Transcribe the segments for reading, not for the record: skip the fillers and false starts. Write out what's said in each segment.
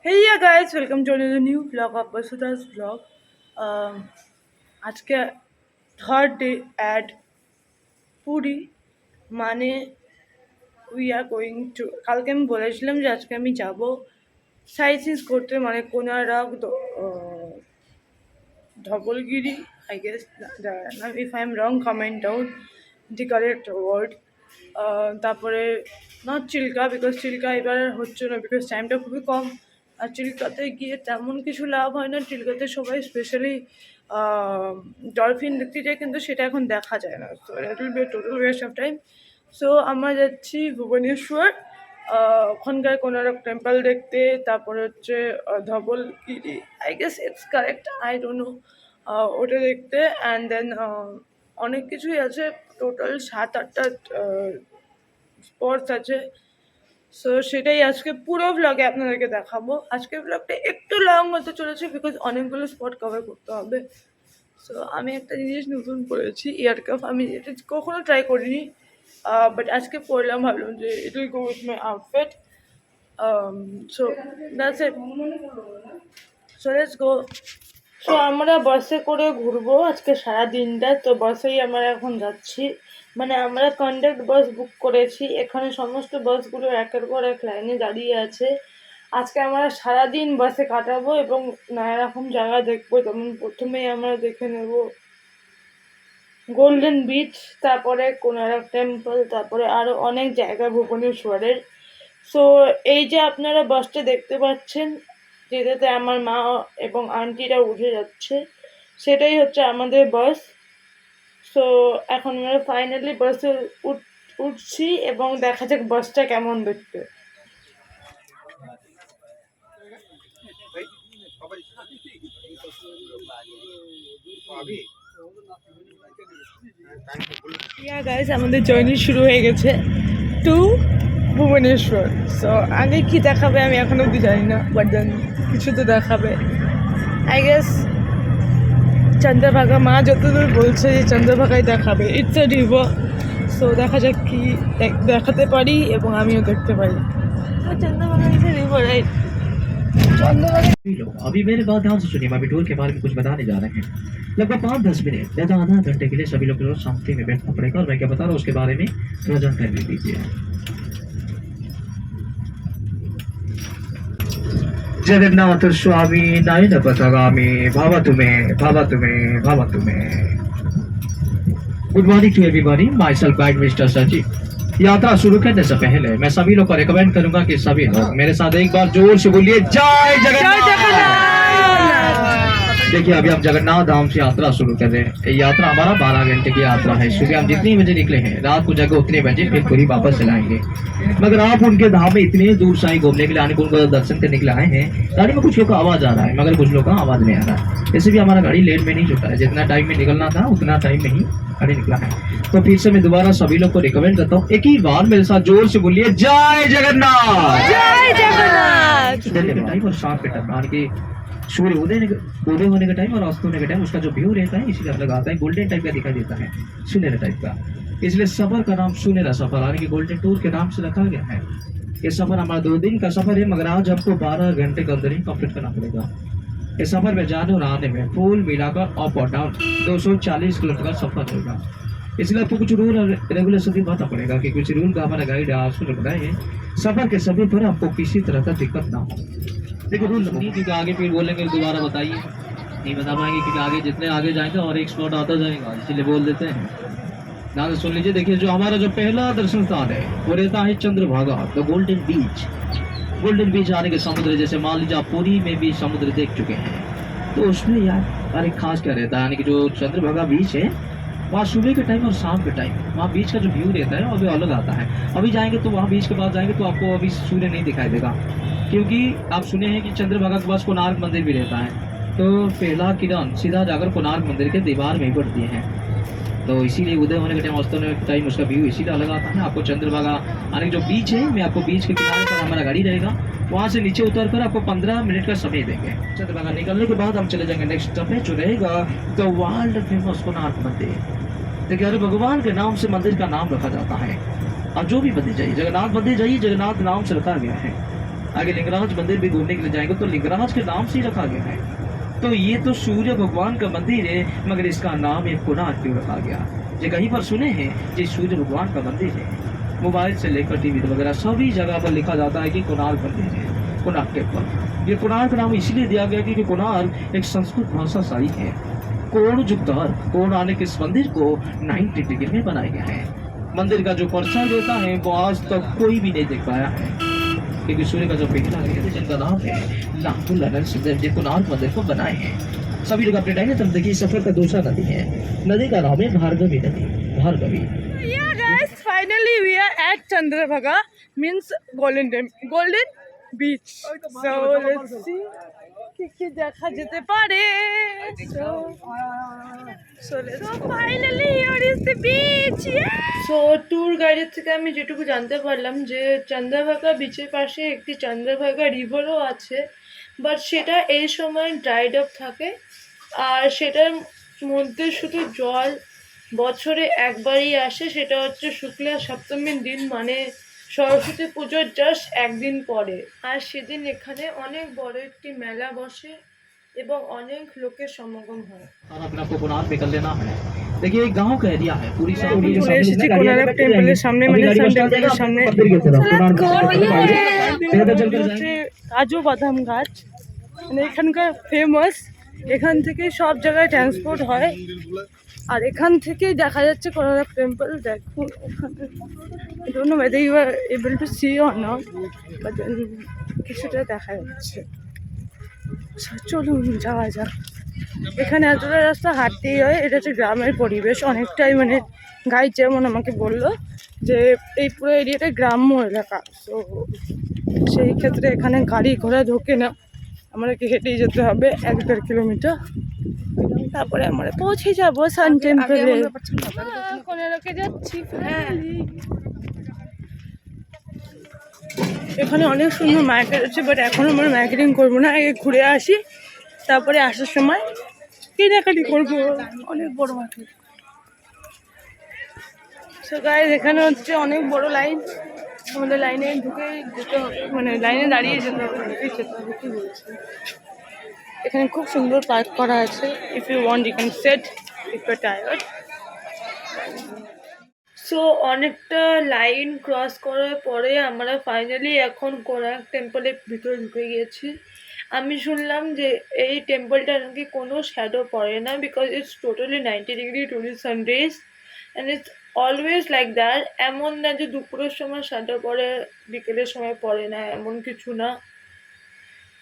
Hey yeah guys, welcome to another new vlog of Vasudha's vlog. আজকে third day at Puri মানে we are going to কালকে আমি বলেছিলাম যে আজকে আমি যাব সাইট সিন্স করতে মানে Konark Dhauligiri I guess if I am wrong comment out the correct word তারপরে নট চিল্কা বিকজ চিল্কা এবার হচ্ছে না বিকজ টাইমটা খুবই কম আর চিল্কাতে গিয়ে তেমন কিছু লাভ হয় না চিল্কাতে সবাই স্পেশালি ডলফিন দেখতে যায় কিন্তু সেটা এখন দেখা যায় না so it will be total West of time so আমরা যাচ্ছি ভুবনেশ্বর ওখানকার কোনারক টেম্পল দেখতে তারপরে হচ্ছে Dhauligiri I guess it's correct I don't know ওটা দেখতে অ্যান্ড দেন অনেক কিছুই আছে টোটাল 7-8টা স্পটস আছে সো সেটাই আজকে পুরো ভ্লগে আপনাদেরকে দেখাবো আজকের ভ্লগটা একটু লং হতে চলেছে বিকজ অনেকগুলো স্পট কভার করতে হবে সো আমি একটা জিনিস নতুন করেছি ইয়ার কাফ আমি এটা কখনো ট্রাই করিনি বাট আজকে পরলাম ভাবলাম যে it will go with my outfit so that's it so let's go so আমরা বাসে করে ঘুরবো আজকে সারা দিনটা তো বাসেই আমরা এখন যাচ্ছি মানে আমরা কন্ডাক্ট বাস বুক করেছি এখানে সমস্ত বাসগুলো একের পর এক লাইনে দাঁড়িয়ে আছে আজকে আমরা সারাদিন বাসে কাটাবো এবং নানা রকম জায়গা দেখবো যেমন প্রথমেই আমরা দেখে নেব গোল্ডেন বিচ তারপরে কোনারক টেম্পল তারপরে আরও অনেক জায়গা ভুবনেশ্বরের সো এই যে আপনারা বাসটা দেখতে পাচ্ছেন যেটাতে আমার মা এবং আন্টিরা উঠে যাচ্ছে সেটাই হচ্ছে আমাদের বাস সো এখন আমরা ফাইনালি বাসে উঠছি এবং দেখা যাক বাসটা কেমন দেখতে গাইস আমাদের জার্নি শুরু হয়ে গেছে টু ভুবনেশ্বর সো আগে কি দেখাবে আমি এখনো অব্দি জানি না বাট দেন কিছু তো দেখাবে আই গেস চন্দ্রভাগা মা যতদূর বলছে যে চন্দ্রভাগাই দেখাবে ইটস এ রিভার সো দেখা যাক কি দেখাতে পারি এবং আমিও দেখতে পারি Chandrabhaga it's a river right अभी मेरे बात ध्यान से सुनिए मैं अभी टूर के बारे में कुछ बताने जा रहे हैं लगभग 5-10 मिनट या तो आधा घंटे के लिए सभी लोग शांति में बैठना पड़ेगा और मैं क्या बता रहा हूँ उसके बारे में थोड़ा जानकारी दीजिए जगन्नाथ स्वामी नयन पथगामी भावा तुम्हें good morning to everybody myself guide mister Sachiv यात्रा शुरू करने से पहले मैं सभी लोग को रिकमेंड करूंगा कि सभी लोग मेरे साथ एक बार जोर से बोलिए जय जगन्नाथ। देखिए अभी हम जगन्नाथ धाम से यात्रा शुरू कर रहे हैं ये यात्रा हमारा 12 घंटे की यात्रा है सुबह हम जितने बजे निकले हैं रात को जगह उतने बजे फिर पूरी वापस चलाएंगे मगर आप उनके धाम में इतने दूर से आए घूमने के लिए आने को दर्शन करने के लिए आए हैं गाड़ी में कुछ लोग का आवाज आ रहा है मगर कुछ लोग का आवाज नहीं आ रहा है जैसे भी हमारा गाड़ी लेट में नहीं छुटा है जितना टाइम में निकलना था उतना टाइम में ही गाड़ी निकला है तो फिर से मैं दोबारा सभी लोग को रिकमेंड करता हूँ एक ही बार मेरे साथ जोर से बोलिए जय जगन्नाथ जय जगन्नाथ टाइम और शाम के टाइम यानी कि सूर्य उदय होने का टाइम और अस्त होने का टाइम उसका जो व्यू रहता है इसी तरह आता है गोल्डन टाइप का दिखाई देता है सुनहरा टाइप का इसलिए सफर का नाम सुनहरा सफर यानी कि गोल्डन टूर के नाम से रखा गया है ये सफर हमारा 2 दिन का सफर है मगर आज आपको 12 घंटे के अंदर ही कंप्लीट करना पड़ेगा इस सफर में जाने और आने में फुल मिलाकर अप और डाउन 240 किलोमीटर का सफर होगा इसलिए आपको कुछ रूल और रेगुलेशन भी बताना पड़ेगा कि कुछ रूल का हमारा गाइड आपको बताए सफर के सभी पर आपको किसी तरह का दिक्कत ना हो देखो रूल नहीं क्योंकि आगे फिर बोलेंगे दोबारा बताइए नहीं बता पाएंगे क्योंकि आगे जितने आगे जाएंगे और एक स्पॉट आता जाएगा इसलिए बोल देते हैं ना तो सुन लीजिए देखिए जो हमारा जो पहला दर्शन स्थान है वो रहता है चंद्रभागा द गोल्डन बीच आने के समुद्र जैसे मान लीजिए आप पुरी में भी समुद्र देख चुके हैं तो उसमें यार एक खास क्या रहता है यानी कि जो चंद्रभागा बीच है वहाँ सुबह के टाइम और शाम के टाइम वहाँ बीच का जो व्यू रहता है वो भी अलग आता है अभी जाएंगे तो वहाँ बीच के पास जाएंगे तो आपको अभी सूर्य नहीं दिखाई देगा क्योंकि आप सुने हैं कि चंद्रभागा के पास कोणार्क मंदिर भी रहता है तो पहला किरण सीधा जाकर कोणार्क मंदिर के दीवार में ही पड़ती है तो इसीलिए उदय होने के टाइम अस्त होने के टाइम उसका व्यू इसीलिए अलग आता है आपको चंद्रभागा यानी जो बीच है मैं आपको बीच के किनारे पर हमारा गाड़ी रहेगा वहाँ से नीचे उतर कर आपको 15 मिनट का समय देंगे चंद्रभागा निकलने के बाद हम चले जाएंगे नेक्स्ट स्टॉप है जो रहेगा द वर्ल्ड फेमस कोणार्क मंदिर देखिए अरे भगवान के नाम से मंदिर का नाम रखा जाता है आप जो भी मंदिर जाइए जगन्नाथ मंदिर जाइए जगन्नाथ नाम से रखा गया है आगे लिंगराज मंदिर भी घूमने के लिए जाएंगे तो लिंगराज के नाम से ही रखा गया है। तो ये तो सूर्य भगवान का मंदिर है, मगर इसका नाम एक कोणार्क क्यों रखा गया? ये कहीं पर सुने हैं ये सूर्य भगवान का मंदिर है? मोबाइल से लेकर टीवी वगैरह सभी जगह पर लिखा जाता है कि कोणार्क मंदिर है, कोणार्क टेम्पल। ये कोणार्क नाम इसलिए दिया गया क्योंकि कोणार्क एक संस्कृत भाषा शाही है। कोण युक्त कोण आने के इस मंदिर को 90 डिग्री में बनाया गया है। मंदिर का जो परिसर देता है वो आज तक कोई भी नहीं देख पाया है, क्योंकि सूर्य का जो पहला है जिनका नाम है लाखुल ललन सुंदर जी कोणार्क मंदिर को बनाए हैं। सभी लोग अपने टाइम तब देखिए सफर का दूसरा नदी है, नदी का नाम है भार्गवी नदी, Bhargavi. Yeah guys, finally we are at Chandrabhaga, means golden beach. So let's see কি দেখা যেতে পারে। So finally here is the beach. So tour গাইডের থেকে আমি যেটুকু জানতে পারলাম যে চন্দ্রভাগা বিচের পাশে একটি চন্দ্রভাগা রিভারও আছে, বাট সেটা এই সময় ড্রাইড আপ থাকে আর সেটার মধ্যে শুধু জল বছরে একবারই আসে, সেটা হচ্ছে শুক্লা সপ্তমীর দিন, মানে সরস্বতী পুজোর জাস্ট একদিন পরে। আর সেদিন এখানে অনেক বড় একটি মেলা বসে এবং অনেক লোকের সমাগম হয়। और अपने आपको कोणार्क निकल लेना है। देखिए एक गांव का एरिया है, पूरी চলে এসেছি কোণার্ক টেম্পলের সামনে, মানে সান টেম্পলের সামনে। কাজু বাদাম গাছ মানে এখানকার ফেমাস, এখান থেকে সব জায়গায় ট্রান্সপোর্ট হয় আর এখান থেকেই দেখা যাচ্ছে কোণার্ক টেম্পল। দেখুন I don't know whether you are able to see or not, but then কিছুটা দেখা যাচ্ছে। চলুন যাওয়া যাক। এখানে এতটা রাস্তা হাঁটতেই হয়, এটা হচ্ছে গ্রামের পরিবেশ অনেকটাই, মানে গাইড যেমন আমাকে বললো যে এই পুরো এরিয়াটা গ্রাম্য এলাকা, তো সেই ক্ষেত্রে এখানে গাড়ি ঘোড়া ঢোকে না, আমাদেরকে হেঁটেই যেতে হবে 1-1.5 কিলোমিটার, তারপরে আমরা পৌঁছে যাবো সান টেম্পলে। কোণার্কে যাচ্ছি। এখানে অনেক সুন্দর মার্কেট আছে, বাট এখন আমরা মার্কেটিং করবো না, আগে ঘুরে আসি, তারপরে আসার সময় কেনাকাটি করবো। অনেক বড় মার্কেট। সো গাইস এখানে হচ্ছে অনেক বড় লাইন, আমাদের লাইনে ঢুকে যেতে হবে, মানে লাইনে দাঁড়িয়ে যেতে হবে, কি বলছি। এখানে খুব সুন্দর পার্ক করা আছে, if you want you can set if you are tired. So অনেকটা লাইন ক্রস করার পরে আমরা ফাইনালি এখন কোণার্ক টেম্পলের ভিতরে ঢুকে গিয়েছি। আমি শুনলাম যে এই টেম্পলটা নাকি কোনো শ্যাডো পড়ে না, because it's totally 90 degree to the sunrise and it's always like that. এমন না যে দুপুরের সময় শ্যাডো পড়ে বিকেলের সময় পড়ে না, এমন কিছু না,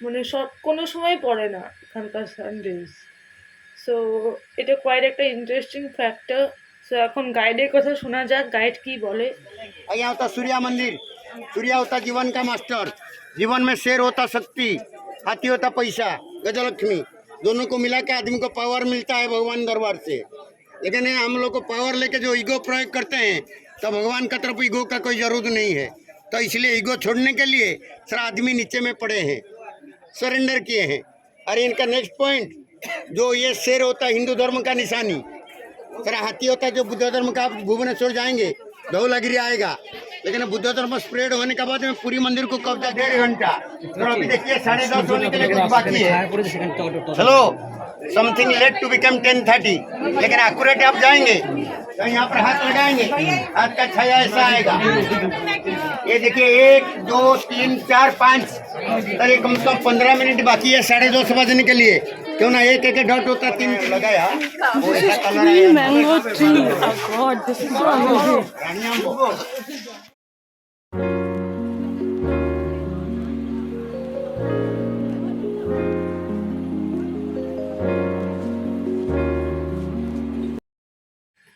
মানে সব কোনো সময় পড়ে না এখানকার সানরাইজ। সো এটা কোয়াইট একটা ইন্টারেস্টিং ফ্যাক্টর। সো এখন গাইডের কথা শোনা যাক, গাইড কি বলে। यहाँ होता सूर्या मंदिर, सूर्या होता जीवन का मास्टर, जीवन में शेर होता शक्ति, हाथी होता पैसा, गजलक्ष्मी, दोनों को मिला के आदमी को पावर मिलता है भगवान दरबार से। लेकिन हम लोग को पावर लेके जो ईगो प्रयोग करते हैं तो भगवान का तरफ ईगो का कोई जरूरत नहीं है, तो इसलिए ईगो छोड़ने के लिए सारा आदमी नीचे में पड़े हैं, सरेंडर किए हैं। और इनका नेक्स्ट पॉइंट जो ये शेर होता है हिंदू धर्म का निशानी, सर हाथी होता है जो बुद्ध धर्म का। भुवनेश्वर जाएंगे धौलागिरी आएगा, लेकिन बुद्ध धर्म स्प्रेड होने के बाद में पूरी मंदिर को कब्जा 1.5 घंटा। तो अभी देखिए 10:30 होने के लिए कुछ बाकी है। चलो समथिंग लेट टू बिकम 10:30, लेकिन एक्यूरेट आप जाएंगे तो यहाँ पर हाथ लगाएंगे, हाथ का छाया ऐसा आएगा। ये देखिए 1 2 3 4 5, सर ये कम से कम 15 मिनट बाकी है 2:30 बजने के लिए। क्यों ना एक डॉट होता 3 लगाया। Mango tree, God this is so amazing.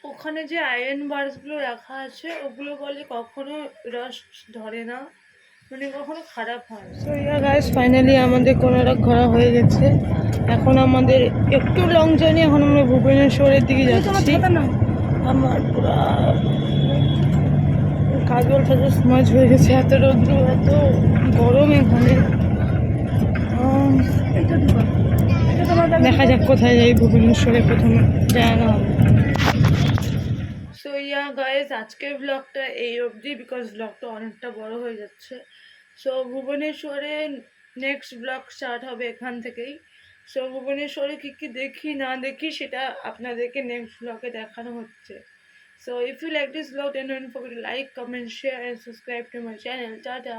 ওখানে যে আয়রন বার্সগুলো রাখা আছে ওগুলো বলে কখনো রস ধরে না, মানে কখনো খারাপ হয়। সো ইয়া গাইস ফাইনালি আমাদের কোণার্ক ঘোরা হয়ে গেছে। এখন আমাদের একটু লং জার্নি, এখন আমরা ভুবনেশ্বরের দিকে যাচ্ছি। আমার পুরো কাজল টাজল স্মাজ হয়ে গেছে, এত রৌদ্র এত গরম এখানে। দেখা যাক কোথায় যাই, ভুবনেশ্বরে প্রথমে জায়গা হবে। সো ইয়া গাইস আজকের ব্লগটা এই অবধি, বিকজ ব্লগটা অনেকটা বড় হয়ে যাচ্ছে। সো ভুবনেশ্বরে নেক্সট ব্লগ স্টার্ট হবে এখান থেকেই। সো ভুবনেশ্বরে কী কী দেখি না দেখি সেটা আপনাদেরকে নেক্সট ব্লগে দেখানো হচ্ছে। So if you like this vlog, then don't forget to like, comment, share and subscribe to my channel. Tada!